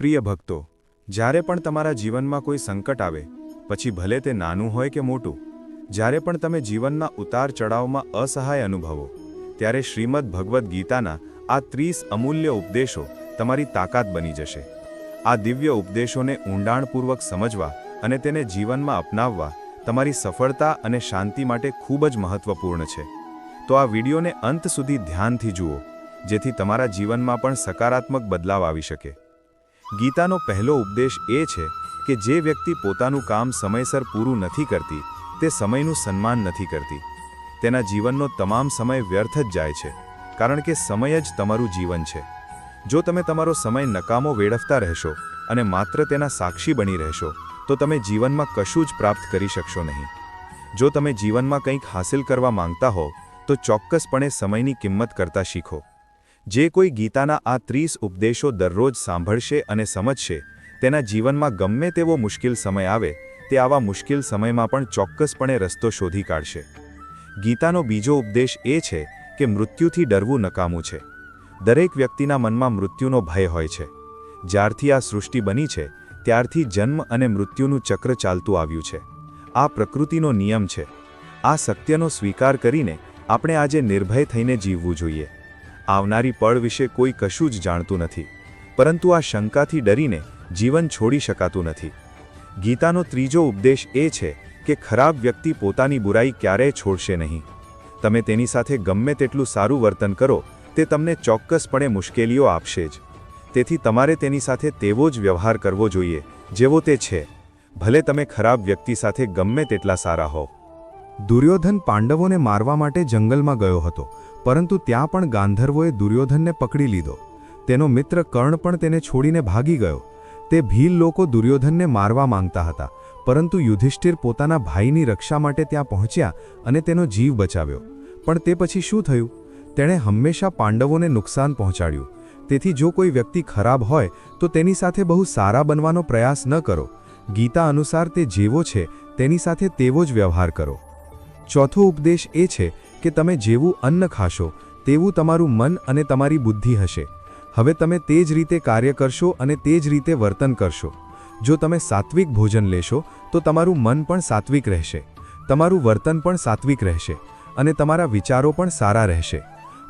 પ્રિય ભક્તો, જ્યારે પણ તમારા જીવનમાં કોઈ સંકટ આવે, પછી ભલે તે નાનું હોય કે મોટું, જ્યારે પણ તમે જીવનના ઉતાર ચઢાવમાં અસહાય અનુભવો, ત્યારે શ્રીમદ્ ભગવદ્ ગીતાના આ 30 અમૂલ્ય ઉપદેશો તમારી તાકાત બની જશે. આ દિવ્ય ઉપદેશોને ઊંડાણપૂર્વક સમજવા અને તેને જીવનમાં અપનાવવા તમારી સફળતા અને શાંતિ માટે ખૂબ જ મહત્વપૂર્ણ છે. તો આ વિડીયોને અંત સુધી ધ્યાનથી જુઓ, જેથી તમારા જીવનમાં પણ સકારાત્મક બદલાવ આવી શકે. ગીતાનો પહેલો ઉપદેશ એ છે કે જે વ્યક્તિ પોતાનું કામ સમયસર પૂરું નથી કરતી, તે સમયનું સન્માન નથી કરતી. તેના જીવનનો તમામ સમય વ્યર્થ જ જાય છે, કારણ કે સમય જ તમારું જીવન છે. જો તમે તમારો સમય નકામો વેડફતા રહેશો અને માત્ર તેના સાક્ષી બની રહેશો, તો તમે જીવનમાં કશું જ પ્રાપ્ત કરી શકશો નહીં. જો તમે જીવનમાં કંઈક હાંસિલ કરવા માંગતા હો, તો ચોક્કસપણે સમયની કિંમત કરતા શીખો. જે કોઈ ગીતાના આ 30 ઉપદેશો દરરોજ સાંભળશે અને સમજશે, તેના જીવનમાં ગમે તેવો મુશ્કેલ સમય આવે, તે આવા મુશ્કેલ સમયમાં પણ ચોક્કસપણે રસ્તો શોધી કાઢશે. ગીતાનો બીજો ઉપદેશ એ છે કે મૃત્યુથી ડરવું નકામું છે. દરેક વ્યક્તિના મનમાં મૃત્યુનો ભય હોય છે. જ્યારથી આ સૃષ્ટિ બની છે, ત્યારથી જન્મ અને મૃત્યુનું ચક્ર ચાલતું આવ્યું છે. આ પ્રકૃતિનો નિયમ છે. આ સત્યનો સ્વીકાર કરીને આપણે આજે નિર્ભય થઈને જીવવું જોઈએ. આવનારી પળ વિશે કોઈ કશું જ જાણતું નથી, પરંતુ આ શંકાથી ડરીને જીવન છોડી શકાતું નથી. ગીતાનો ત્રીજો ઉપદેશ એ છે કે ખરાબ વ્યક્તિ પોતાની બુરાઈ ક્યારેય છોડશે નહીં. તમે તેની સાથે ગમે તેટલું સારું વર્તન કરો, તે તમને ચોક્કસપણે મુશ્કેલીઓ આપશે જ. તેથી તમારે તેની સાથે તેવો જ વ્યવહાર કરવો જોઈએ જેવો તે છે, ભલે તમે ખરાબ વ્યક્તિ સાથે ગમે તેટલા સારા હો. દુર્યોધન પાંડવોને મારવા માટે જંગલમાં ગયો હતો, પરંતુ ત્યાં પણ ગાંધર્વોએ દુર્યોધનને પકડી લીધો. તેનો મિત્ર કર્ણ પણ તેને છોડીને ભાગી ગયો. તે ભીલ લોકો દુર્યોધનને મારવા માંગતા હતા, પરંતુ યુધિષ્ઠિર પોતાના ભાઈની રક્ષા માટે ત્યાં પહોંચ્યા અને તેનો જીવ બચાવ્યો. પણ તે પછી શું થયું? તેણે હંમેશા પાંડવોને નુકસાન પહોંચાડ્યું. તેથી જો કોઈ વ્યક્તિ ખરાબ હોય, તો તેની સાથે બહુ સારા બનવાનો પ્રયાસ ન કરો. ગીતા અનુસાર તે જેવો છે તેની સાથે તેવો જ વ્યવહાર કરો. ચોથો ઉપદેશ એ છે કે તમે જેવું અન્ન ખાશો, તેવું તમારું મન અને તમારી બુદ્ધિ હશે. હવે તમે તે જ રીતે કાર્ય કરશો અને તે જ રીતે વર્તન કરશો. જો તમે સાત્વિક ભોજન લેશો, તો તમારું મન પણ સાત્વિક રહેશે, તમારું વર્તન પણ સાત્વિક રહેશે અને તમારા વિચારો પણ સારા રહેશે.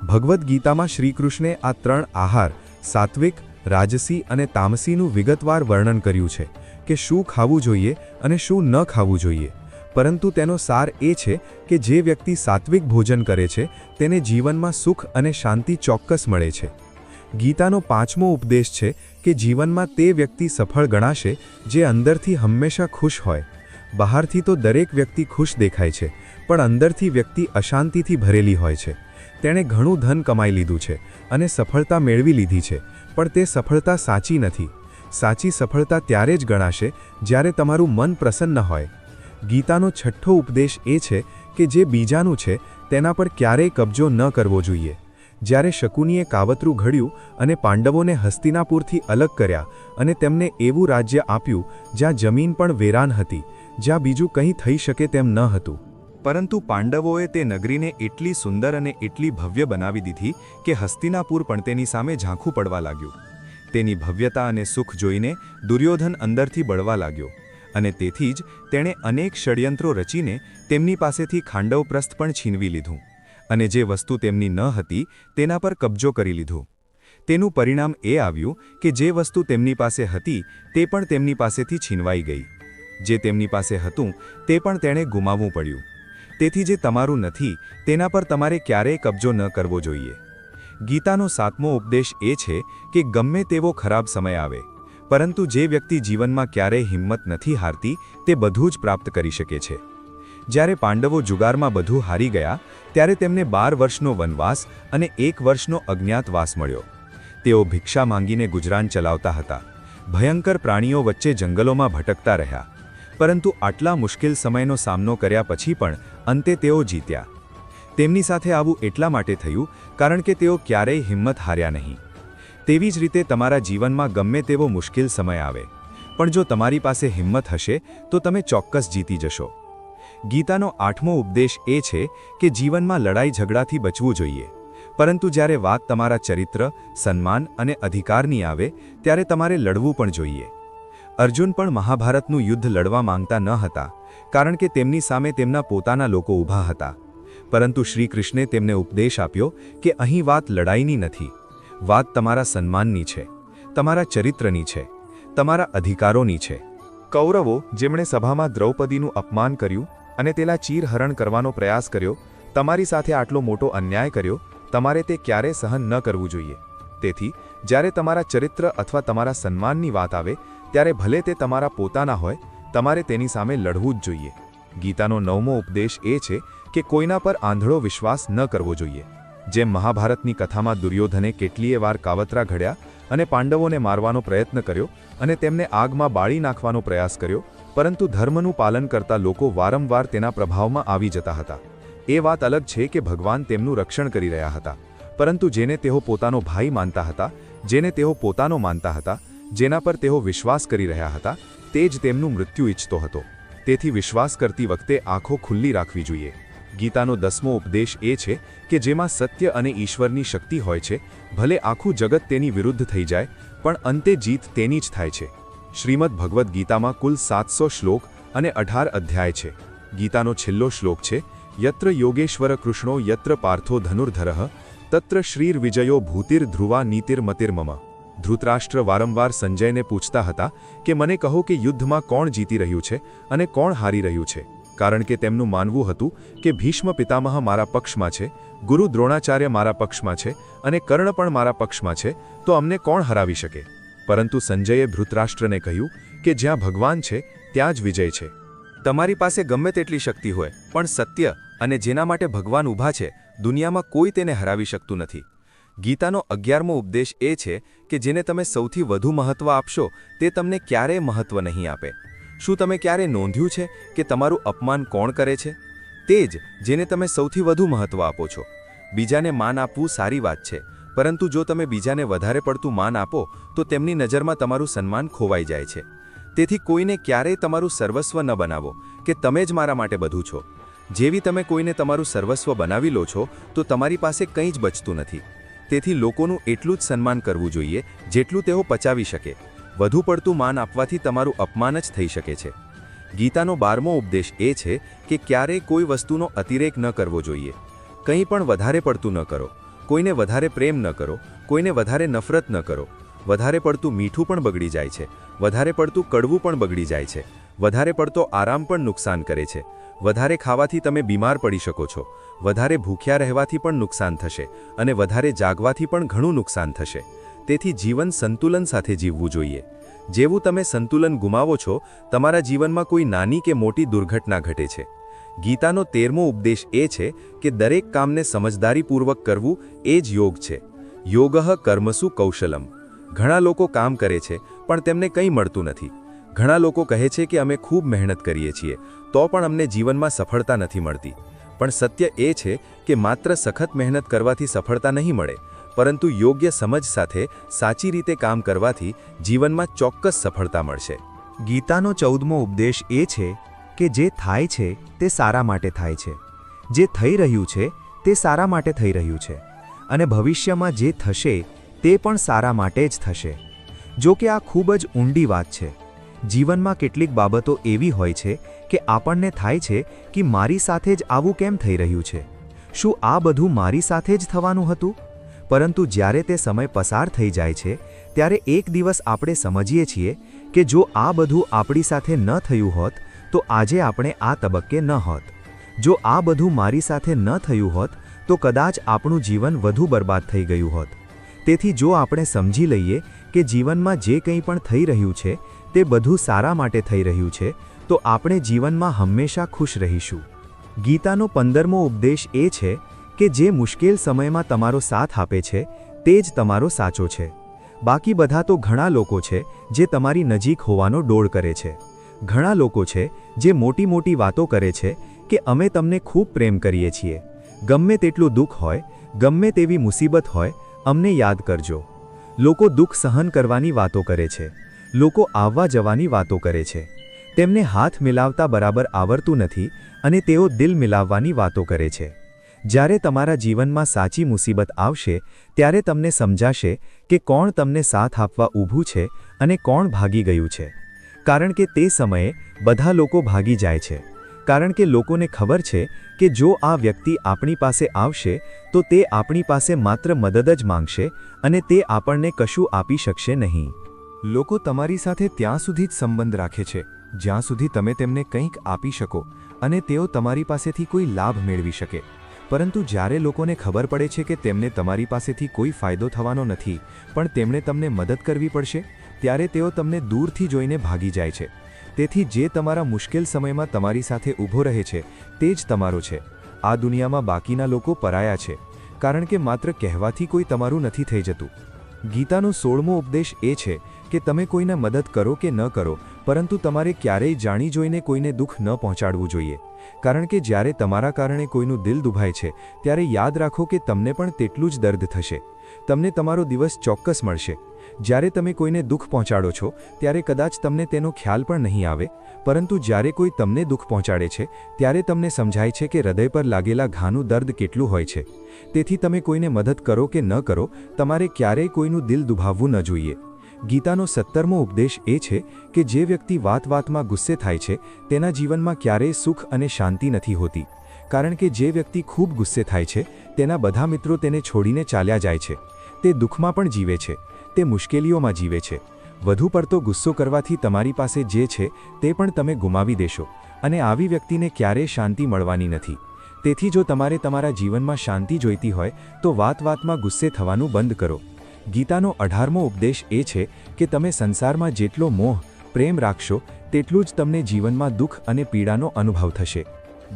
ભગવદ્ ગીતામાં શ્રીકૃષ્ણે આ 3 આહાર, સાત્વિક, રાજસી અને તામસીનું વિગતવાર વર્ણન કર્યું છે કે શું ખાવું જોઈએ અને શું ન ખાવું જોઈએ. પરંતુ તેનો સાર એ છે કે જે વ્યક્તિ સાત્વિક ભોજન કરે છે, તેને જીવનમાં સુખ અને શાંતિ ચોક્કસ મળે છે. ગીતાનો 5મો ઉપદેશ છે કે જીવનમાં તે વ્યક્તિ સફળ ગણાશે જે અંદરથી હંમેશા ખુશ હોય. બહારથી તો દરેક વ્યક્તિ ખુશ દેખાય છે, પણ અંદરથી વ્યક્તિ અશાંતિથી ભરેલી હોય છે. તેણે ઘણું ધન કમાઈ લીધું છે અને સફળતા મેળવી લીધી છે, પણ તે સફળતા સાચી નથી. સાચી સફળતા ત્યારે જ ગણાશે જ્યારે તમારું મન પ્રસન્ન હોય. ગીતાનો 6થો ઉપદેશ એ છે કે જે બીજાનું છે તેના પર ક્યારેય કબજો ન કરવો જોઈએ. જ્યારે શકુનીએ કાવતરું ઘડ્યું અને પાંડવોને હસ્તિનાપુરથી અલગ કર્યા અને તેમને એવું રાજ્ય આપ્યું જ્યાં જમીન પણ વેરાન હતી, જ્યાં બીજું કંઈ થઈ શકે તેમ ન હતું. પરંતુ પાંડવોએ તે નગરીને એટલી સુંદર અને એટલી ભવ્ય બનાવી દીધી કે હસ્તિનાપુર પણ તેની સામે ઝાંખું પડવા લાગ્યું. તેની ભવ્યતા અને સુખ જોઈને દુર્યોધન અંદરથી બળવા લાગ્યો અને તેથી જ તેણે અનેક ષડયંત્રો રચીને તેમની પાસેથી ખાંડવપ્રસ્થ પણ છીનવી લીધું અને જે વસ્તુ તેમની ન હતી તેના પર કબજો કરી લીધો. તેનું પરિણામ એ આવ્યું કે જે વસ્તુ તેમની પાસે હતી તે પણ તેમની પાસેથી છીનવાઈ ગઈ. જે તેમની પાસે હતું તે પણ તેણે ગુમાવવું પડ્યું. તેથી જે તમારું નથી તેના પર તમારે ક્યારેય કબજો ન કરવો જોઈએ. ગીતાનો 7મો ઉપદેશ એ છે કે ગમે તેવો ખરાબ સમય આવે, પરંતુ જે વ્યક્તિ જીવનમાં ક્યારેય હિંમત નથી હારતી, તે બધું જ પ્રાપ્ત કરી શકે છે. જ્યારે પાંડવો જુગારમાં બધું હારી ગયા, ત્યારે તેમને 12 વર્ષનો વનવાસ અને 1 વર્ષનો અજ્ઞાતવાસ મળ્યો. તેઓ ભિક્ષા માંગીને ગુજરાન ચલાવતા હતા. ભયંકર પ્રાણીઓ વચ્ચે જંગલોમાં ભટકતા રહ્યા. પરંતુ આટલા મુશ્કેલ સમયનો સામનો કર્યા પછી પણ અંતે તેઓ જીત્યા. તેમની સાથે આવું એટલા માટે થયું કારણ કે તેઓ ક્યારેય હિંમત હાર્યા નહીં. તેવી જ રીતે તમારા જીવનમાં ગમે તેવો મુશ્કેલ સમય આવે, પણ જો તમારી પાસે હિંમત હશે તો તમે ચોક્કસ જીતી જશો. ગીતાનો 8મો ઉપદેશ એ છે કે જીવનમાં લડાઈ ઝઘડાથી બચવું જોઈએ, પરંતુ જ્યારે વાત તમારા ચરિત્ર, સન્માન અને અધિકારની આવે ત્યારે તમારે લડવું પણ જોઈએ. અર્જુન પણ મહાભારતનું યુદ્ધ લડવા માંગતા ન હતા, કારણ કે તેમની સામે તેમના પોતાના લોકો ઊભા હતા. પરંતુ શ્રી કૃષ્ણે તેમને ઉપદેશ આપ્યો કે અહીં વાત લડાઈની નથી, વાત તમારા સન્માનની છે, તમારા ચરિત્રની છે, તમારા અધિકારોની છે. કૌરવો, જેમણે સભામાં દ્રૌપદીનું અપમાન કર્યું અને તેના ચીરહરણ કરવાનો પ્રયાસ કર્યો, તમારી સાથે આટલો મોટો અન્યાય કર્યો, તમારે તે ક્યારે સહન ન કરવું જોઈએ. તેથી જ્યારે તમારા ચરિત્ર અથવા તમારા સન્માનની વાત આવે ત્યારે ભલે તે તમારા પોતાના હોય, તમારે તેની સામે લડવું જ જોઈએ. ગીતાનો 9મો ઉપદેશ એ છે કે કોઈના પર આંધળો વિશ્વાસ ન કરવો જોઈએ. જેમ મહાભારતની કથામાં દુર્યોધને કેટલીય વાર કાવતરા ઘડ્યા અને પાંડવોને મારવાનો પ્રયત્ન કર્યો અને તેમને આગમાં બાળી નાખવાનો પ્રયાસ કર્યો, પરંતુ ધર્મનું પાલન કરતા લોકો વારંવાર તેના પ્રભાવમાં આવી જતા હતા. એ વાત અલગ છે કે ભગવાન તેમનું રક્ષણ કરી રહ્યા હતા, પરંતુ જેને તેઓ પોતાનો ભાઈ માનતા હતા, જેને તેઓ પોતાનો માનતા હતા, જેના પર તેઓ વિશ્વાસ કરી રહ્યા હતા, તે જ તેમનું મૃત્યુ ઈચ્છતો હતો. તેથી વિશ્વાસ કરતી વખતે આંખો ખુલ્લી રાખવી જોઈએ. ગીતાનો 10મો ઉપદેશ એ છે કે જેમાં સત્ય અને ઈશ્વરની શક્તિ હોય છે, ભલે આખું જગત તેની વિરુદ્ધ થઈ જાય, પણ અંતે જીત તેની જ થાય છે. શ્રીમદ ભગવદ્ ગીતામાં કુલ 700 શ્લોક અને 18 અધ્યાય છે. ગીતાનો છેલ્લો શ્લોક છે, યત્ર યોગેશ્વર કૃષ્ણો યત્ર પાર્થો ધનુર્ધરઃ તત્ર શ્રીર્વિજયો ભૂતિર્ધ્રુવા નીતિર્મતિર્મમ. ધૃતરાષ્ટ્ર વારંવાર સંજયને પૂછતા હતા કે મને કહો કે યુદ્ધમાં કોણ જીતી રહ્યું છે અને કોણ હારી રહ્યું છે, કારણ કે તેમનું માનવું હતું કે ભીષ્મ પિતામહ મારા પક્ષમાં છે, ગુરુ દ્રોણાચાર્ય મારા પક્ષમાં છે અને કર્ણ પણ મારા પક્ષમાં છે, તો અમને કોણ હરાવી શકે. પરંતુ સંજયે ધૃતરાષ્ટ્રને કહ્યું કે જ્યાં ભગવાન છે ત્યાં જ વિજય છે. તમારી પાસે ગમે તેટલી શક્તિ હોય, પણ સત્ય અને જેના માટે ભગવાન ઊભા છે, દુનિયામાં કોઈ તેને હરાવી શકતું નથી. ગીતાનો 11મો ઉપદેશ એ છે કે જેને તમે સૌથી વધુ મહત્વ આપશો તે તમને ક્યારેય મહત્વ નહીં આપે. શું તમે ક્યારે નોંધ્યું છે કે તમારું અપમાન કોણ કરે છે? તે જ જેને તમે સૌથી વધુ મહત્વ આપો છો. બીજાને માન આપવું સારી વાત છે, પરંતુ જો તમે બીજાને વધારે પડતું માન આપો તો તેમની નજરમાં તમારું સન્માન ખોવાઈ જાય છે. તેથી કોઈને ક્યારેય તમારું સર્વસ્વ ન બનાવો કે તમે જ મારા માટે બધું છો. જેવી તમે કોઈને તમારું સર્વસ્વ બનાવી લો છો તો તમારી પાસે કંઈ જ બચતું નથી. તેથી લોકોનું એટલું જ સન્માન કરવું જોઈએ જેટલું તેઓ પચાવી શકે. વધુ પડતું માન આપવાથી તમારું અપમાન જ થઈ શકે છે. ગીતાનો 12મો ઉપદેશ એ છે કે ક્યારેય કોઈ વસ્તુનો અતિરેક ન કરવો જોઈએ. કંઈ પણ વધારે પડતું ન કરો. કોઈને વધારે પ્રેમ ન કરો, કોઈને વધારે નફરત ન કરો. વધારે પડતું મીઠું પણ બગડી જાય છે, વધારે પડતું કડવું પણ બગડી જાય છે, વધારે પડતો આરામ પણ નુકસાન કરે છે. વધારે ખાવાથી તમે બીમાર પડી શકો છો, વધારે ભૂખ્યા રહેવાથી પણ નુકસાન થશે અને વધારે જાગવાથી પણ ઘણું નુકસાન થશે. તેથી જીવન સંતુલન સાથે જીવવું જોઈએ. જેવું તમે સંતુલન ગુમાવો છો, તમારા જીવનમાં કોઈ નાની કે મોટી દુર્ઘટના ઘટે છે. ગીતાનો 13મો ઉપદેશ એ છે કે દરેક કામને સમજદારીપૂર્વક કરવું એ જ યોગ છે. યોગઃ કર્મસુ કૌશલમ. ઘણા લોકો કામ કરે છે પણ તેમને કંઈ મળતું નથી. ઘણા લોકો કહે છે કે અમે ખૂબ મહેનત કરીએ છીએ તો પણ અમને જીવનમાં સફળતા નથી મળતી. પણ સત્ય એ છે કે માત્ર સખત મહેનત કરવાથી સફળતા નહીં મળે, પરંતુ યોગ્ય સમજ સાથે સાચી રીતે કામ કરવાથી જીવનમાં ચોક્કસ સફળતા મળશે. ગીતાનો 14મો ઉપદેશ એ છે કે જે થાય છે તે સારા માટે થાય છે, જે થઈ રહ્યું છે તે સારા માટે થઈ રહ્યું છે, અને ભવિષ્યમાં જે થશે તે પણ સારા માટે જ થશે. જો કે આ ખૂબ જ ઊંડી વાત છે. જીવનમાં કેટલીક બાબતો એવી હોય છે કે આપણને થાય છે કે મારી સાથે જ આવું કેમ થઈ રહ્યું છે? શું આ બધું મારી સાથે જ થવાનું હતું? પરંતુ જ્યારે તે સમય પસાર થઈ જાય છે ત્યારે એક દિવસ આપણે સમજીએ છીએ કે જો આ બધું આપણી સાથે ન થયું હોત તો આજે આપણે આ તબક્કે ન હોત. જો આ બધું મારી સાથે ન થયું હોત તો કદાચ આપણું જીવન વધુ બરબાદ થઈ ગયું હોત. તેથી જો આપણે સમજી લઈએ કે જીવનમાં જે કંઈ પણ થઈ રહ્યું છે તે બધું સારા માટે થઈ રહ્યું છે, તો આપણે જીવનમાં હંમેશા ખુશ રહીશું. ગીતાનો 15મો ઉપદેશ એ છે કે જે મુશ્કેલ સમયમાં તમારો સાથ આપે છે તે જ તમારો સાચો છે. બાકી બધા તો ઘણા લોકો છે જે તમારી નજીક હોવાનો ડોળ કરે છે. ઘણા લોકો છે જે મોટી મોટી વાતો કરે છે કે અમે તમને ખૂબ પ્રેમ કરીએ છીએ. ગમે તેટલું દુઃખ હોય, ગમે તેવી મુસીબત હોય, અમને યાદ કરજો. લોકો દુઃખ સહન કરવાની વાતો કરે છે. લોકો આવવા જવાની વાતો કરે છે. તેમને હાથ મિલાવતા બરાબર આવડતું નથી અને તેઓ દિલ મિલાવવાની વાતો કરે છે. જ્યારે તમારા જીવનમાં સાચી મુસીબત આવશે ત્યારે તમને સમજાશે કે કોણ તમને સાથ આપવા ઊભું છે અને કોણ ભાગી ગયું છે. કારણ કે તે સમયે બધા લોકો ભાગી જાય છે. કારણ કે લોકોને ખબર છે કે જો આ વ્યક્તિ આપણી પાસે આવશે તો તે આપણી પાસે માત્ર મદદ જ માંગશે અને તે આપણને કશું આપી શકશે નહીં. લોકો તમારી સાથે ત્યાં સુધી જ સંબંધ રાખે છે જ્યાં સુધી તમે તેમને કંઈક આપી શકો અને તેઓ તમારી પાસેથી કોઈ લાભ મેળવી શકે. પરંતુ જ્યારે લોકોને ખબર પડે છે કે તેમને તમારી પાસેથી કોઈ ફાયદો થવાનો નથી પણ તેમણે તમને મદદ કરવી પડશે ત્યારે તેઓ તમને દૂરથી જોઈને ભાગી જાય છે. તેથી જે તમારા મુશ્કેલ સમયમાં તમારી સાથે ઊભો રહે છે તે જ તમારો છે. આ દુનિયામાં બાકીના લોકો પરાયા છે કારણ કે માત્ર કહેવાથી કોઈ તમારું નથી થઈ જતું. ગીતાનો 16મો ઉપદેશ એ છે કે તમે કોઈને મદદ કરો કે ન કરો પરંતુ તમારે ક્યારેય જાણી જોઈને કોઈને દુઃખ ન પહોંચાડવું જોઈએ. કારણ કે જ્યારે તમારા કારણે કોઈનું દિલ દુભાય છે ત્યારે યાદ રાખો કે તમને પણ તેટલું જ દર્દ થશે. તમને તમારો દિવસ ચોક્કસ મળશે. જ્યારે તમે કોઈને દુઃખ પહોંચાડો છો ત્યારે કદાચ તમને તેનો ખ્યાલ પણ નહીં આવે પરંતુ જ્યારે કોઈ તમને દુઃખ પહોંચાડે છે ત્યારે તમને સમજાય છે કે હૃદય પર લાગેલા ઘાનું દર્દ કેટલું હોય છે. તેથી તમે કોઈને મદદ કરો કે ન કરો તમારે ક્યારેય કોઈનું દિલ દુભાવવું ન જોઈએ. ગીતાનો 17મો ઉપદેશ એ છે કે જે વ્યક્તિ વાત-વાતમાં ગુસ્સે થાય છે તેના જીવનમાં ક્યારેય સુખ અને શાંતિ નથી હોતી. કારણ કે જે વ્યક્તિ ખૂબ ગુસ્સે થાય છે તેના બધા મિત્રો તેને છોડીને ચાલ્યા જાય છે. તે દુઃખમાં પણ જીવે છે. તે મુશ્કેલીઓમાં જીવે છે. વધુ પડતો ગુસ્સો કરવાથી તમારી પાસે જે છે તે પણ તમે ગુમાવી દેશો અને આવી વ્યક્તિને ક્યારેય શાંતિ મળવાની નથી. તેથી જો તમારે તમારા જીવનમાં શાંતિ જોઈતી હોય તો વાત-વાતમાં ગુસ્સે થવાનું બંધ કરો. ગીતાનો 18મો ઉપદેશ એ છે કે તમે સંસારમાં જેટલો મોહ પ્રેમ રાખશો તેટલું જ તમને જીવનમાં દુઃખ અને પીડાનો અનુભવ થશે.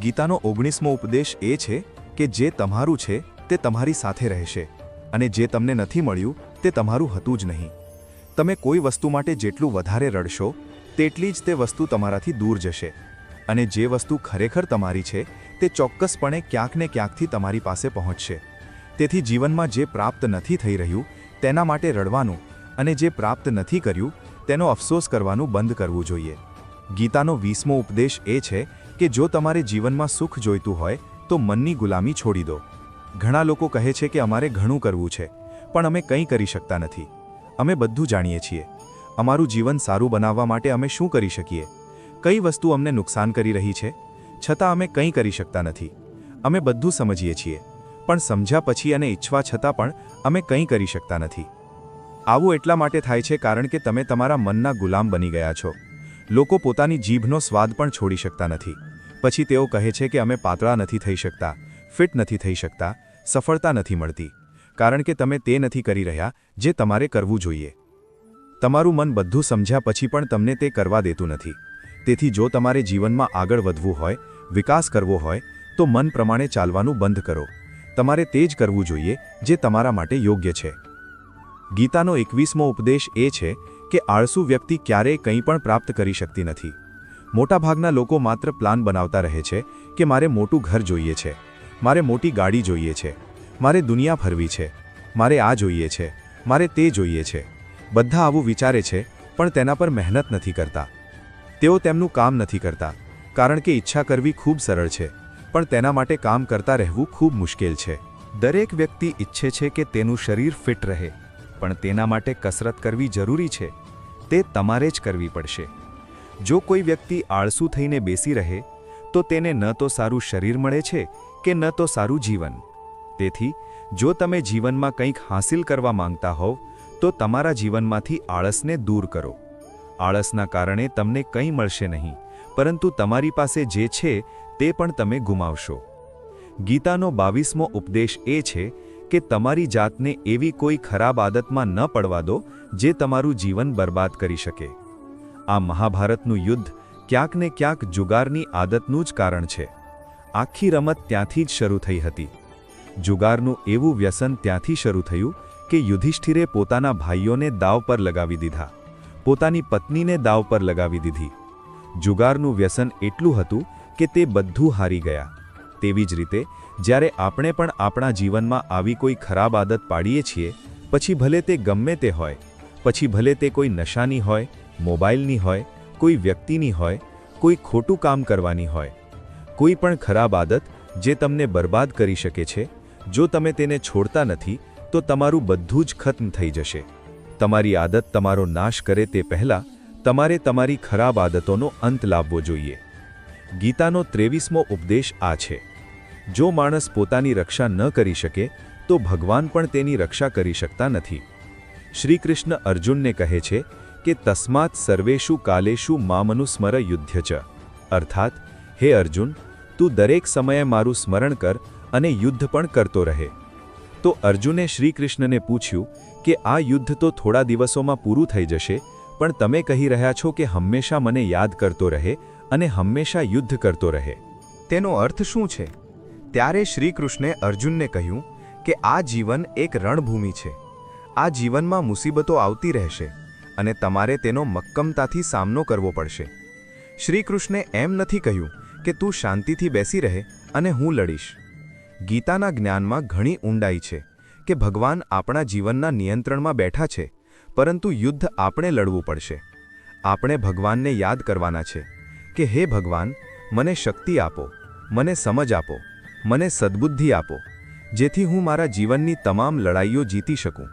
ગીતાનો 19મો ઉપદેશ એ છે કે જે તમારું છે તે તમારી સાથે રહેશે અને જે તમને નથી મળ્યું તે તમારું હતું જ નહીં. તમે કોઈ વસ્તુ માટે જેટલું વધારે રડશો તેટલી જ તે વસ્તુ તમારાથી દૂર જશે અને જે વસ્તુ ખરેખર તમારી છે તે ચોક્કસપણે ક્યાંક ને ક્યાંકથી તમારી પાસે પહોંચશે. તેથી જીવનમાં જે પ્રાપ્ત નથી થઈ રહ્યું તેના માટે રડવાનું અને જે પ્રાપ્ત નથી કર્યું તેનો અફસોસ કરવાનું બંધ કરવું જોઈએ. ગીતાનો 20મો ઉપદેશ એ છે કે જો તમારે જીવનમાં સુખ જોઈતું હોય તો મનની ગુલામી છોડી દો. ઘણા લોકો કહે છે કે અમારે ઘણું કરવું છે પણ અમે કંઈ કરી શકતા નથી. અમે બધું જાણીએ છીએ. અમારું જીવન સારું બનાવવા માટે અમે શું કરી શકીએ? કઈ વસ્તુ અમને નુકસાન કરી રહી છે છતાં અમે કંઈ કરી શકતા નથી. અમે બધું સમજીએ છીએ પણ સમજ્યા પછી અને ઈચ્છવા છતાં પણ અમે કંઈ કરી શકતા નથી. આવું એટલા માટે થાય છે કારણ કે તમે તમારા મનના ગુલામ બની ગયા છો. લોકો પોતાની જીભનો સ્વાદ પણ છોડી શકતા નથી. પછી તેઓ કહે છે કે અમે પાતળા નથી થઈ શકતા, ફિટ નથી થઈ શકતા, સફળતા નથી મળતી. કારણ કે તમે તે નથી કરી રહ્યા જે તમારે કરવું જોઈએ. તમારું મન બધું સમજ્યા પછી પણ તમને તે કરવા દેતું નથી. તેથી જો તમારે જીવનમાં આગળ વધવું હોય, વિકાસ કરવો હોય તો મન પ્રમાણે ચાલવાનું બંધ કરો. તમારે તે જ કરવું જોઈએ જે તમારા માટે યોગ્ય છે. ગીતાનો 21મો ઉપદેશ એ છે કે આળસુ વ્યક્તિ ક્યારેય કંઈ પણ પ્રાપ્ત કરી શકતી નથી. મોટાભાગના લોકો માત્ર પ્લાન બનાવતા રહે છે કે મારે મોટું ઘર જોઈએ છે, મારે મોટી ગાડી જોઈએ છે, મારે દુનિયા ફરવી છે, મારે આ જોઈએ છે, મારે તે જોઈએ છે. બધા આવું વિચારે છે પણ તેના પર મહેનત નથી કરતા. તેઓ તેમનું કામ નથી કરતા કારણ કે ઈચ્છા કરવી ખૂબ સરળ છે પણ તેના માટે કામ કરતા રહેવું ખૂબ મુશ્કેલ છે. દરેક વ્યક્તિ ઈચ્છે છે કે તેનું શરીર ફિટ રહે પણ તેના માટે કસરત કરવી જરૂરી છે. તે તમારે જ કરવી પડશે. જો કોઈ વ્યક્તિ આળસુ થઈને બેસી રહે તો તેને ન તો સારું શરીર મળે છે કે ન તો સારું જીવન. તેથી જો તમે જીવનમાં કંઈક હાંસિલ કરવા માંગતા હોવ તો તમારા જીવનમાંથી આળસને દૂર કરો. આળસના કારણે તમને કંઈ મળશે નહીં પરંતુ તમારી પાસે જે છે તે પણ તમે ગુમાવશો. ગીતાનો 22મો ઉપદેશ એ છે કે તમારી જાતને એવી કોઈ ખરાબ આદતમાં ન પડવા દો જે તમારું જીવન બરબાદ કરી શકે. આ મહાભારતનું યુદ્ધ ક્યાંક ને ક્યાંક જુગારની આદતનું જ કારણ છે. આખી રમત ત્યાંથી જ શરૂ થઈ હતી. જુગારનું એવું વ્યસન ત્યાંથી શરૂ થયું કે યુધિષ્ઠિરે પોતાના ભાઈઓને દાવ પર લગાવી દીધા, પોતાની પત્નીને દાવ પર લગાવી દીધી. જુગારનું વ્યસન એટલું હતું કે તે બધું હારી ગયા. તેવી જ રીતે જ્યારે આપણે પણ આપણા જીવનમાં આવી કોઈ ખરાબ આદત પાડીએ છીએ, પછી ભલે તે ગમે તે હોય, પછી ભલે તે કોઈ નશાની હોય, મોબાઈલની હોય, કોઈ વ્યક્તિની હોય, કોઈ ખોટું કામ કરવાની હોય, કોઈ પણ ખરાબ આદત જે તમને બરબાદ કરી શકે છે. જો તમે તેને છોડતા નથી તો તમારું બધું જ ખત્મ થઈ જશે. તમારી આદત તમારો નાશ કરે તે પહેલાં તમારે તમારી ખરાબ આદતોનો અંત લાવવો જોઈએ. ગીતાનો 23મો ઉપદેશ આ છે: જો માણસ પોતાની રક્ષા ન કરી શકે તો ભગવાન પણ તેની રક્ષા કરી શકતા નથી. શ્રીકૃષ્ણ અર્જુનને કહે છે કે તસ્માત સર્વેષુ કાલેષુ મામનુસ્મર યુધ્ય ચ, અર્થાત હે અર્જુન, તું દરેક સમયે મારું સ્મરણ કર અને યુદ્ધ પણ કરતો રહે. તો અર્જુને શ્રીકૃષ્ણને પૂછ્યું કે આ યુદ્ધ તો થોડા દિવસોમાં પૂરું થઈ જશે, પણ તમે કહી રહ્યા છો કે હંમેશા મને યાદ કરતો રહે અને હંમેશા યુદ્ધ કરતો રહે. તેનો અર્થ શું છે? ત્યારે શ્રીકૃષ્ણે અર્જુનને કહ્યું કે આ જીવન એક રણભૂમિ છે. આ જીવનમાં મુસીબતો આવતી રહેશે અને તમારે તેનો મક્કમતાથી સામનો કરવો પડશે. શ્રીકૃષ્ણે એમ નથી કહ્યું કે તું શાંતિથી બેસી રહે અને હું લડીશ. ગીતાના જ્ઞાનમાં ઘણી ઊંડાઈ છે કે ભગવાન આપણા જીવનના નિયંત્રણમાં બેઠા છે, પરંતુ યુદ્ધ આપણે લડવું પડશે. આપણે ભગવાનને યાદ કરવાના છે કે હે ભગવાન, મને શક્તિ આપો, મને સમજ આપો, મને સદ્બુદ્ધિ આપો, જેથી હું મારા જીવનની તમામ લડાઈઓ જીતી શકું,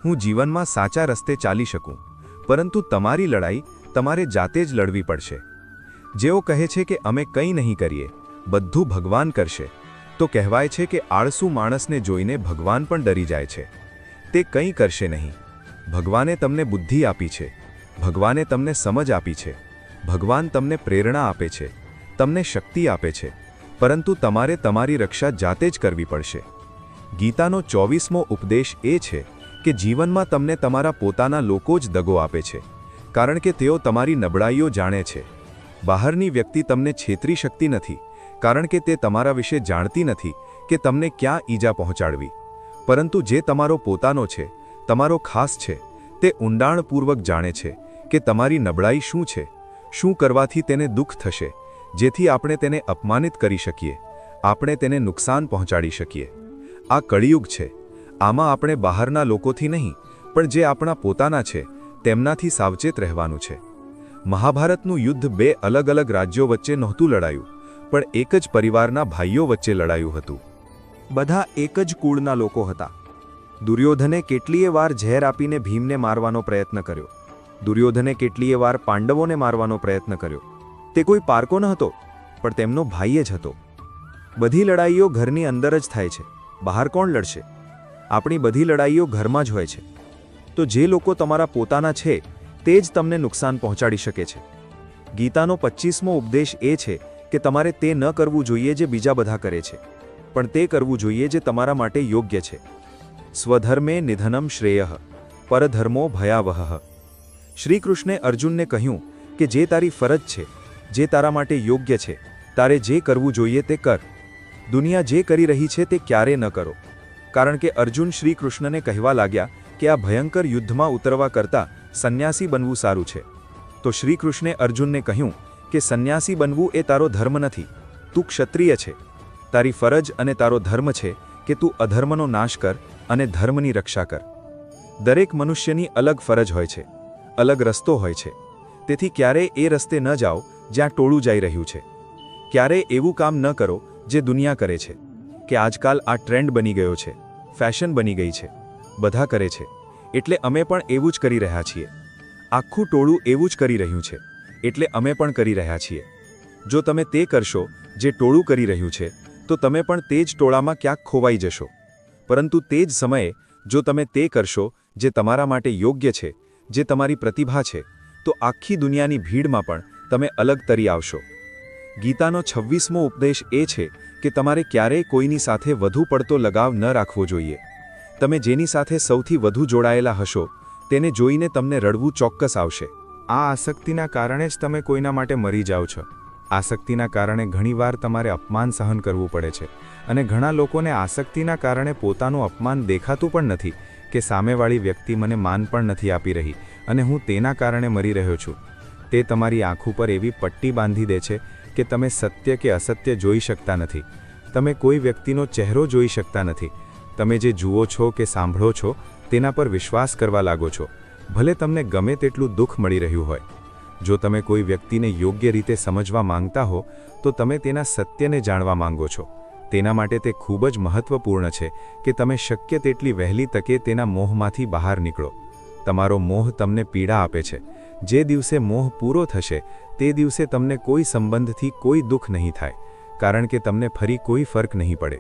હું જીવનમાં સાચા રસ્તે ચાલી શકું. પરંતુ તમારી લડાઈ તમારે જાતે જ લડવી પડશે. જેઓ કહે છે કે અમે કંઈ નહીં કરીએ, બધું ભગવાન કરશે, તો કહેવાય છે કે આળસુ માણસને જોઈને ભગવાન પણ ડરી જાય છે. તે કંઈ કરશે નહીં. ભગવાને તમને બુદ્ધિ આપી છે, ભગવાને તમને સમજ આપી છે, ભગવાન તમને પ્રેરણા આપે છે, તમને શક્તિ આપે છે, પરંતુ તમારે તમારી રક્ષા જાતે જ કરવી પડશે. ગીતાનો 24મો ઉપદેશ એ છે કે જીવનમાં તમને તમારા પોતાના લોકો જ દગો આપે છે, કારણ કે તેઓ તમારી નબળાઈઓ જાણે છે. બહારની વ્યક્તિ તમને છેતરી શકતી નથી, કારણ કે તે તમારા વિશે જાણતી નથી કે તમને ક્યાં ઈજા પહોંચાડવી. પરંતુ જે તમારો પોતાનો છે, તમારો ખાસ છે, તે ઊંડાણપૂર્વક જાણે છે કે તમારી નબળાઈ શું છે, શું કરવાથી તેને દુઃખ થશે, જેથી આપણે તેને અપમાનિત કરી શકીએ, આપણે તેને નુકસાન પહોંચાડી શકીએ. આ કળિયુગ છે. આમાં આપણે બહારના લોકોથી નહીં, પણ જે આપણા પોતાના છે તેમનાથી સાવચેત રહેવાનું છે. મહાભારતનું યુદ્ધ 2 અલગ અલગ રાજ્યો વચ્ચે નહોતું લડાયું, પણ એક જ પરિવારના ભાઈઓ વચ્ચે લડાયું હતું. બધા એક જ કુળના લોકો હતા. દુર્યોધને કેટલીય વાર ઝેર આપીને ભીમને મારવાનો પ્રયત્ન કર્યો. દુર્યોધને કેટલીય વાર પાંડવોને મારવાનો પ્રયત્ન કર્યો. તે કોઈ પારકો ન હતો, પણ તેમનો ભાઈ જ હતો. બધી લડાઈઓ ઘરની અંદર જ થાય છે, બહાર કોણ લડશે? આપણી બધી લડાઈઓ ઘરમાં જ હોય છે. તો જે લોકો તમારા પોતાના છે તે જ તમને નુકસાન પહોંચાડી શકે છે. ગીતાનો 25મો ઉપદેશ એ છે કે તમારે તે ન કરવું જોઈએ જે બીજા બધા કરે છે, પણ તે કરવું જોઈએ જે તમારા માટે યોગ્ય છે. સ્વધર્મે નિધનમ શ્રેયઃ, પરધર્મો ભયાવહઃ. શ્રીકૃષ્ણે અર્જુનને કહ્યું કે જે તારી ફરજ છે, જે તારા માટે યોગ્ય છે, તારે જે કરવું જોઈએ તે કર. દુનિયા જે કરી રહી છે તે ક્યારે ન કરો. કારણ કે અર્જુન શ્રીકૃષ્ણને કહેવા લાગ્યા કે આ ભયંકર યુદ્ધમાં ઉતરવા કરતાં સંન્યાસી બનવું સારું છે. તો શ્રીકૃષ્ણે અર્જુનને કહ્યું કે સંન્યાસી બનવું એ તારો ધર્મ નથી, તું ક્ષત્રિય છે. તારી ફરજ અને તારો ધર્મ છે કે તું અધર્મનો નાશ કર અને ધર્મની રક્ષા કર. દરેક મનુષ્યની અલગ ફરજ હોય છે, અલગ રસ્તો હોય છે. તેથી ક્યારેય એ રસ્તે ન જાઓ જ્યાં ટોળું જઈ રહ્યું છે. ક્યારેય એવું કામ ન કરો જે દુનિયા કરે છે, કે આજકાલ આ ટ્રેન્ડ બની ગયો છે, ફેશન બની ગઈ છે, બધા કરે છે, એટલે અમે પણ એવું જ કરી રહ્યા છીએ. આખું ટોળું એવું જ કરી રહ્યું છે, એટલે અમે પણ કરી રહ્યા છીએ. જો તમે તે કરશો જે ટોળું કરી રહ્યું છે, તો તમે પણ તે જ ટોળામાં ક્યાંક ખોવાઈ જશો. પરંતુ તે જ સમયે જો તમે તે કરશો જે તમારા માટે યોગ્ય છે, જે તમારી પ્રતિભા છે, તો આખી દુનિયાની ભીડમાં પણ તમે અલગ તરી આવશો. ગીતાનો 26મો ઉપદેશ એ છે કે તમારે ક્યારેય કોઈની સાથે વધુ પડતો લગાવ ન રાખવો જોઈએ. તમે જેની સાથે સૌથી વધુ જોડાયેલા હશો તેને જોઈને તમને રડવું ચોક્કસ આવશે. આ આસક્તિના કારણે જ તમે કોઈના માટે મરી જાઓ છો. આસક્તિના કારણે ઘણીવાર તમારે અપમાન સહન કરવું પડે છે, અને ઘણા લોકોને આસક્તિના કારણે પોતાનું અપમાન દેખાતું પણ નથી કે સામેવાળી વ્યક્તિ મને માન પણ નથી આપી રહી અને હું તેના કારણે મરી રહ્યો છું. તે તમારી આંખો પર એવી પટ્ટી બાંધી દે છે કે તમે સત્ય કે અસત્ય જોઈ શકતા નથી. તમે કોઈ વ્યક્તિનો ચહેરો જોઈ શકતા નથી. તમે જે જુઓ છો કે સાંભળો છો તેના પર વિશ્વાસ કરવા લાગો છો, ભલે તમને ગમે તેટલું દુઃખ મળી રહ્યું હોય. જો તમે કોઈ વ્યક્તિને યોગ્ય રીતે સમજવા માંગતા હો તો તમે તેના સત્યને જાણવા માંગો છો. તેના માટે તે ખૂબ જ મહત્વપૂર્ણ છે કે તમે શક્ય તેટલી વહેલી તકે તેના મોહમાંથી બહાર નીકળો. તમારો મોહ તમને પીડા આપે છે. જે દિવસે મોહ પૂરો થશે તે દિવસે તમને કોઈ સંબંધથી કોઈ દુઃખ નહીં થાય, કારણ કે તમને ફરી કોઈ ફરક નહીં પડે.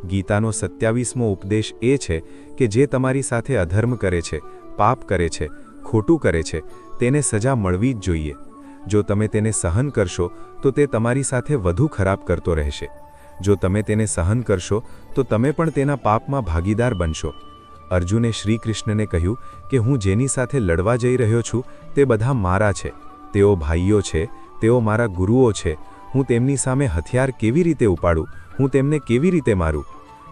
ગીતાનો 27મો ઉપદેશ એ છે કે જે તમારી સાથે અધર્મ કરે છે, પાપ કરે છે, ખોટું કરે છે, તેને સજા મળવી જ જોઈએ. જો તમે તેને સહન કરશો તો તે તમારી સાથે વધુ ખરાબ કરતો રહેશે. જો તમે તેને સહન કરશો તો તમે પણ તેના પાપમાં ભાગીદાર બનશો. અર્જુને શ્રી કૃષ્ણને કહ્યું કે હું જેની સાથે લડવા જઈ રહ્યો છું તે બધા મારા છે. તેઓ ભાઈઓ છે, તેઓ મારા ગુરુઓ છે. હું તેમની સામે હથિયાર કેવી રીતે ઉપાડું? હું તેમને કેવી રીતે મારું?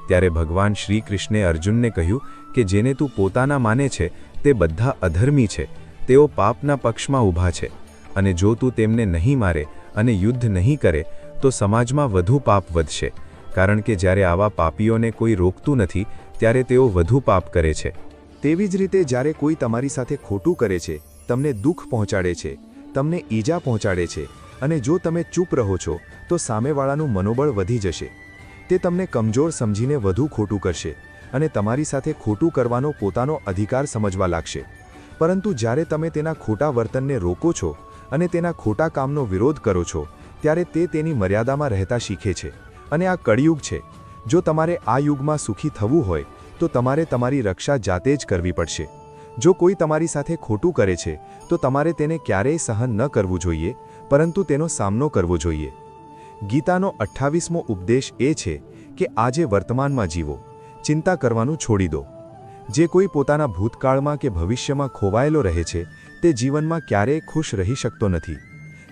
ત્યારે ભગવાન શ્રી કૃષ્ણે અર્જુનને કહ્યું કે જેને તું પોતાના માને છે તે બધા અધર્મી છે. તેઓ પાપના પક્ષમાં ઊભા છે. અને જો તું તેમને નહીં મારે અને યુદ્ધ નહીં કરે તો સમાજમાં વધુ પાપ વધશે, કારણ કે જ્યારે આવા પાપીઓને કોઈ રોકતું નથી ત્યારે તેઓ વધુ પાપ કરે છે. તેવી જ રીતે જ્યારે કોઈ તમારી સાથે ખોટું કરે છે, તમને દુઃખ પહોંચાડે છે, તમને ઈજા પહોંચાડે છે, અને જો તમે ચૂપ રહો છો તો સામેવાળાનું મનોબળ વધી જશે. તે તમને કમજોર સમજીને વધુ ખોટું કરશે અને તમારી સાથે ખોટું કરવાનો પોતાનો અધિકાર સમજવા લાગશે. પરંતુ જ્યારે તમે તેના ખોટા વર્તનને રોકો છો અને તેના ખોટા કામનો વિરોધ કરો છો ત્યારે તે તેની મર્યાદામાં રહેતા શીખે છે. અને આ કળિયુગ છે. જો તમારે આ યુગમાં સુખી થવું હોય તો તમારે તમારી રક્ષા જાતે જ કરવી પડશે. જો કોઈ તમારી સાથે ખોટું કરે છે તો તમારે તેને ક્યારેય સહન ન કરવું જોઈએ, પરંતુ તેનો સામનો કરવો જોઈએ. ગીતાનો 28મો ઉપદેશ એ છે કે આજે વર્તમાનમાં જીવો, ચિંતા કરવાનું છોડી દો. જે કોઈ પોતાના ભૂતકાળમાં કે ભવિષ્યમાં ખોવાયેલો રહે છે તે જીવનમાં ક્યારેય ખુશ રહી શકતો નથી.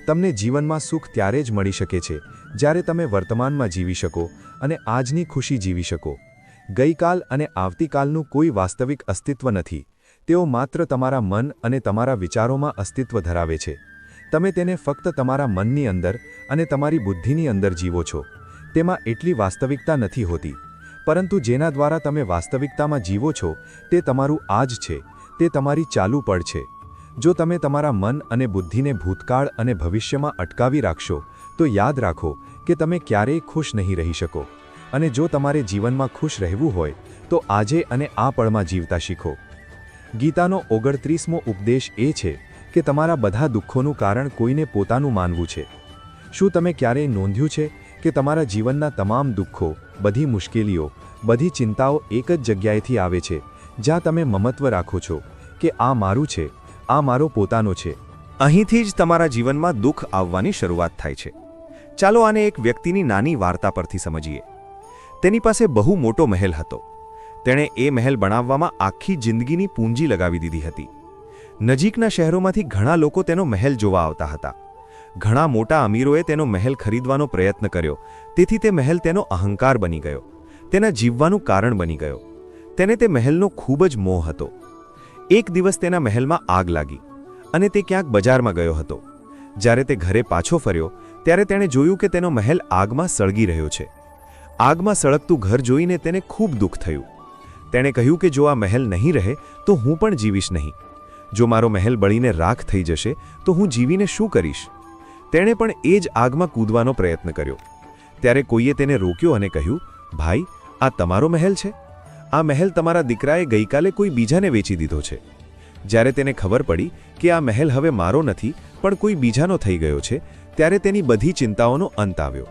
તમને જીવનમાં સુખ ત્યારે જ મળી શકે છે જ્યારે તમે વર્તમાનમાં જીવી શકો અને આજની ખુશી જીવી શકો. ગઈકાલ અને આવતીકાલનું કોઈ વાસ્તવિક અસ્તિત્વ નથી. તેઓ માત્ર તમારા મન અને તમારા વિચારોમાં અસ્તિત્વ ધરાવે છે. તમે તેને ફક્ત તમારા મનની અંદર અને તમારી બુદ્ધિની અંદર જીવો છો. તેમાં એટલી વાસ્તવિકતા નથી હોતી. પરંતુ જેના દ્વારા તમે વાસ્તવિકતામાં જીવો છો તે તમારું આજ છે, તે તમારી ચાલુ પળ છે. જો તમે તમારા મન અને બુદ્ધિને ભૂતકાળ અને ભવિષ્યમાં અટકાવી રાખશો તો યાદ રાખો કે તમે ક્યારેય ખુશ નહીં રહી શકો. અને જો તમારે જીવનમાં ખુશ રહેવું હોય તો આજે અને આ પળમાં જીવતા શીખો. ગીતાનો 29મો ઉપદેશ એ છે કે તમારા બધા દુઃખોનું કારણ કોઈને પોતાનું માનવું છે. શું તમે ક્યારેય નોંધ્યું છે કે તમારા જીવનના તમામ દુઃખો, બધી મુશ્કેલીઓ, બધી ચિંતાઓ એક જ જગ્યાએથી આવે છે જ્યાં તમે મમત્વ રાખો છો કે આ મારું છે, આ મારો પોતાનો છે. અહીંથી જ તમારા જીવનમાં દુઃખ આવવાની શરૂઆત થાય છે. ચાલો આને એક વ્યક્તિની નાની વાર્તા પરથી સમજીએ. તેની પાસે બહુ મોટો મહેલ હતો. તેણે એ મહેલ બનાવવામાં આખી જિંદગીની પૂંજી લગાવી દીધી હતી. નજીકના શહેરોમાંથી ઘણા લોકો તેનો મહેલ જોવા આવતા હતા. ઘણા મોટા અમીરોએ તેનો મહેલ ખરીદવાનો પ્રયત્ન કર્યો, તેથી તે મહેલ તેનો અહંકાર બની ગયો, તેના જીવવાનું કારણ બની ગયો. તેને તે મહેલનો ખૂબ જ મોહ હતો. એક દિવસ તેના મહેલમાં આગ લાગી અને તે ક્યાંક બજારમાં ગયો હતો. જ્યારે તે ઘરે પાછો ફર્યો ત્યારે તેણે જોયું કે તેનો મહેલ આગમાં સળગી રહ્યો છે. આગમાં સળગતું ઘર જોઈને તેને ખૂબ દુઃખ થયું. તેણે કહ્યું કે જો આ મહેલ નહીં રહે તો હું પણ જીવીશ નહીં. જો મારો મહેલ બળીને રાખ થઈ જશે તો હું જીવીને શું કરીશ? તેણે પણ એ જ આગમાં કૂદવાનો પ્રયત્ન કર્યો. ત્યારે કોઈએ તેને રોક્યો અને કહ્યું, ભાઈ, આ તમારો મહેલ છે? આ મહેલ તમારા દીકરાએ ગઈકાલે કોઈ બીજાને વેચી દીધો છે. જ્યારે તેને ખબર પડી કે આ મહેલ હવે મારો નથી પણ કોઈ બીજાનો થઈ ગયો છે ત્યારે તેની બધી ચિંતાઓનો અંત આવ્યો.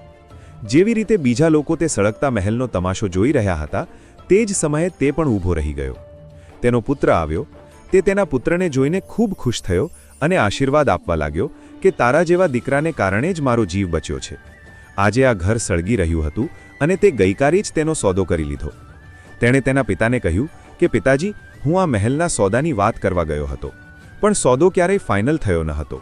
જેવી રીતે બીજા લોકો તે સળગતા મહેલનો તમાશો જોઈ રહ્યા હતા તે જ સમયે તે પણ ઊભો રહી ગયો. તેનો પુત્ર આવ્યો. તે તેના પુત્રને જોઈને ખૂબ ખુશ થયો અને આશીર્વાદ આપવા લાગ્યો કે તારા જેવા દીકરાને કારણે જ મારો જીવ બચ્યો છે. આજે આ ઘર સળગી રહ્યું હતું અને તે ગઈકાલે જ તેનો સોદો કરી લીધો. તેણે તેના પિતાને કહ્યું કે પિતાજી, હું આ મહેલના સોદાની વાત કરવા ગયો હતો, પણ સોદો ક્યારેય ફાઇનલ થયો ન હતો.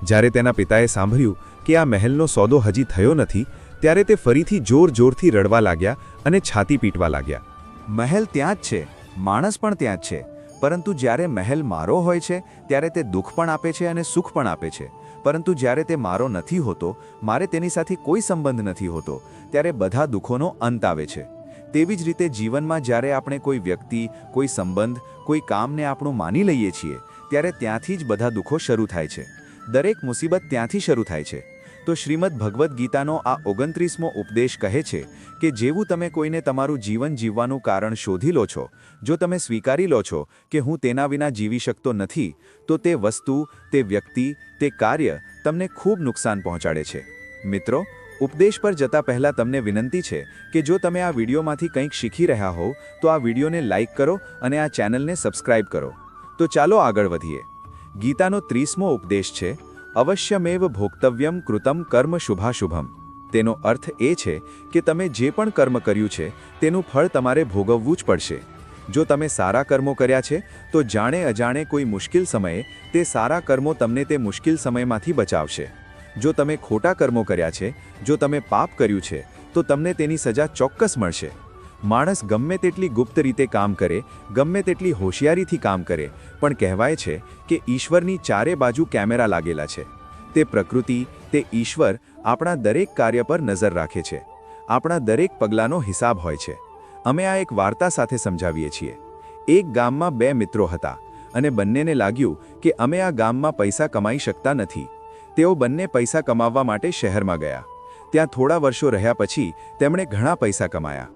જ્યારે તેના પિતાએ સાંભળ્યું કે આ મહેલનો સોદો હજી થયો નથી ત્યારે તે ફરીથી જોર-જોરથી રડવા લાગ્યા અને છાતી પીટવા લાગ્યા. મહેલ ત્યાં જ છે, માણસ પણ ત્યાં જ છે, પરંતુ જ્યારે મહેલ મારો હોય છે ત્યારે તે દુઃખ પણ આપે છે અને સુખ પણ આપે છે. પરંતુ જ્યારે તે મારો નથી હોતો, મારે તેની સાથે કોઈ સંબંધ નથી હોતો, ત્યારે બધા દુઃખોનો અંત આવે છે. તેવી જ રીતે જીવનમાં જ્યારે આપણે કોઈ વ્યક્તિ, કોઈ સંબંધ, કોઈ કામને આપણું માની લઈએ છીએ ત્યારે ત્યાંથી જ બધા દુઃખો શરૂ થાય છે. દરેક મુસીબત ત્યાંથી શરૂ થાય છે. તો શ્રીમદ્ ભગવદ્ ગીતાનો આ 29મો ઉપદેશ કહે છે કે જેવું તમે કોઈને તમારું જીવન જીવવાનું કારણ શોધી લો છો, જો તમે સ્વીકારી લો છો કે હું તેના વિના જીવી શકતો નથી, તો તે વસ્તુ, તે વ્યક્તિ, તે કાર્ય તમને ખૂબ નુકસાન પહોંચાડે છે. મિત્રો, ઉપદેશ પર જતા પહેલા તમને વિનંતી છે કે જો તમે આ વિડીયોમાંથી કંઈક શીખી રહ્યા હોવ તો આ વિડીયોને લાઇક કરો અને આ ચેનલને સબસ્ક્રાઇબ કરો. તો ચાલો આગળ વધીએ. ગીતાનો 30મો ઉપદેશ છે અવશ્યમેવ ભોક્તવ્યમ કૃતમ કર્મ શુભાશુભમ. તેનો અર્થ એ છે કે તમે જે પણ કર્મ કર્યું છે તેનું ફળ તમારે ભોગવવું જ પડશે. જો તમે સારા કર્મો કર્યા છે તો જાણે અજાણે કોઈ મુશ્કેલ સમયે તે સારા કર્મો તમને તે મુશ્કેલ સમયમાંથી બચાવશે. જો તમે ખોટા કર્મો કર્યા છે, જો તમે પાપ કર્યું છે, તો તમને તેની સજા ચોક્કસ મળશે. માણસ ગમે તેટલી ગુપ્ત રીતે કામ કરે, ગમે તેટલી હોશિયારીથી કામ કરે, પણ કહેવાય છે કે ઈશ્વરની ચારે બાજુ કેમેરા લાગેલા છે. તે પ્રકૃતિ, તે ઈશ્વર આપણા દરેક કાર્ય પર નજર રાખે છે. આપણા દરેક પગલાંનો હિસાબ હોય છે. અમે આ એક વાર્તા સાથે સમજાવીએ છીએ. એક ગામમાં બે મિત્રો હતા અને બંનેને લાગ્યું કે અમે આ ગામમાં પૈસા કમાઈ શકતા નથી. તેઓ બંને પૈસા કમાવવા માટે શહેરમાં ગયા. ત્યાં થોડા વર્ષો રહ્યા પછી તેમણે ઘણા પૈસા કમાયા.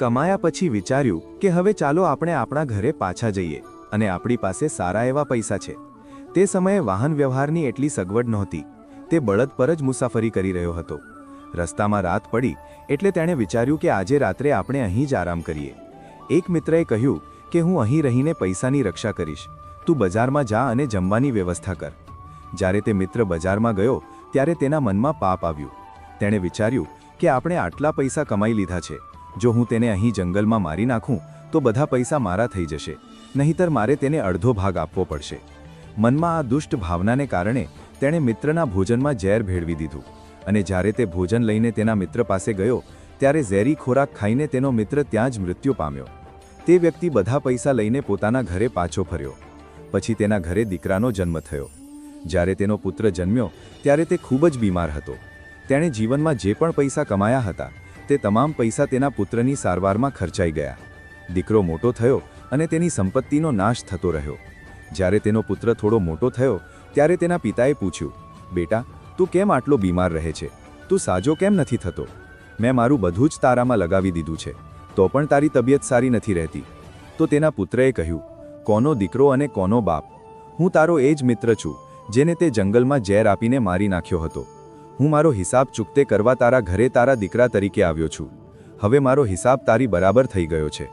કમાયા પછી વિચાર્યું કે હવે ચાલો આપણે આપણા ઘરે પાછા જઈએ અને આપણી પાસે સારા એવા પૈસા છે. તે સમયે વાહન વ્યવહારની એટલી સગવડ નહોતી. તે બળદ પર જ મુસાફરી કરી રહ્યો હતો. રસ્તામાં રાત પડી એટલે તેણે વિચાર્યું કે આજે રાત્રે આપણે અહીં જ આરામ કરીએ. એક મિત્રએ કહ્યું કે હું અહીં રહીને પૈસાની રક્ષા કરીશ, તું બજારમાં જા અને જમવાની વ્યવસ્થા કર. જ્યારે તે મિત્ર બજારમાં ગયો ત્યારે તેના મનમાં પાપ આવ્યું. તેણે વિચાર્યું કે આપણે આટલા પૈસા કમાઈ લીધા છે, જો હું તેને અહીં જંગલમાં મારી નાખું તો બધા પૈસા મારા થઈ જશે, નહીંતર મારે તેને અડધો ભાગ આપવો પડશે. મનમાં આ દુષ્ટ ભાવનાને કારણે તેણે મિત્રના ભોજનમાં ઝેર ભેળવી દીધું અને જ્યારે તે ભોજન લઈને તેના મિત્ર પાસે ગયો ત્યારે ઝેરી ખોરાક ખાઈને તેનો મિત્ર ત્યાં જ મૃત્યુ પામ્યો. તે વ્યક્તિ બધા પૈસા લઈને પોતાના ઘરે પાછો ફર્યો. પછી તેના ઘરે દીકરાનો જન્મ થયો. જ્યારે તેનો પુત્ર જન્મ્યો ત્યારે તે ખૂબ જ બીમાર હતો. તેણે જીવનમાં જે પણ પૈસા કમાયા હતા તે તમામ પૈસા તેના પુત્રની સારવારમાં ખર્ચાઈ ગયા. દીકરો મોટો થયો અને તેની સંપત્તિનો નાશ થતો રહ્યો. જ્યારે તેનો પુત્ર થોડો મોટો થયો ત્યારે તેના પિતાએ પૂછ્યું, બેટા, તું કેમ આટલો બીમાર રહે છે? તું સાજો કેમ નથી થતો? મેં મારું બધું જ તારામાં લગાવી દીધું છે, તો પણ તારી તબિયત સારી નથી રહેતી. તો તેના પુત્રએ કહ્યું, કોનો દીકરો અને કોનો બાપ? હું તારો એ જ મિત્ર છું જેને તે જંગલમાં ઝેર આપીને મારી નાખ્યો હતો. હું મારો હિસાબ ચૂકતે કરવા તારા ઘરે તારા દીકરા તરીકે આવ્યો છું. હવે મારો હિસાબ તારી બરાબર થઈ ગયો છે.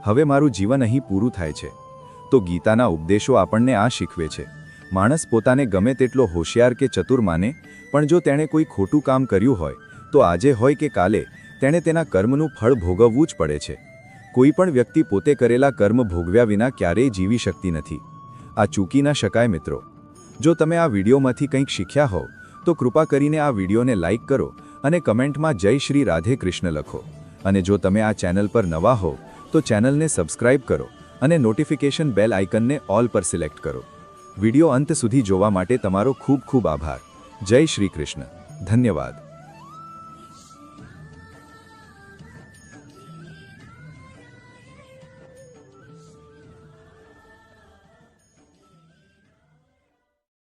હવે મારું જીવન અહીં પૂરું થાય છે. તો ગીતાના ઉપદેશો આપણને આ શીખવે છે. માણસ પોતાને ગમે તેટલો હોશિયાર કે ચતુર માને, પણ જો તેણે કોઈ ખોટું કામ કર્યું હોય તો આજે હોય કે કાલે તેણે તેના કર્મનું ફળ ભોગવવું જ પડે છે. કોઈ પણ વ્યક્તિ પોતે કરેલા કર્મ ભોગવ્યા વિના ક્યારેય જીવી શકતી નથી. આ ચૂકી ન શકાય મિત્રો. જો તમે આ વિડીયોમાંથી કંઈક શીખ્યા હોવ તો કૃપા કરીને આ વિડીયોને લાઇક કરો અને કમેન્ટમાં જય શ્રી રાધે કૃષ્ણ લખો. અને જો તમે આ ચેનલ પર નવા હો તો ચેનલને સબસ્ક્રાઇબ કરો અને નોટિફિકેશન બેલ આઇકનને ઓલ પર સિલેક્ટ કરો. વિડીયો અંત સુધી જોવા માટે તમારો ખૂબ ખૂબ આભાર. જય શ્રી કૃષ્ણ. ધન્યવાદ.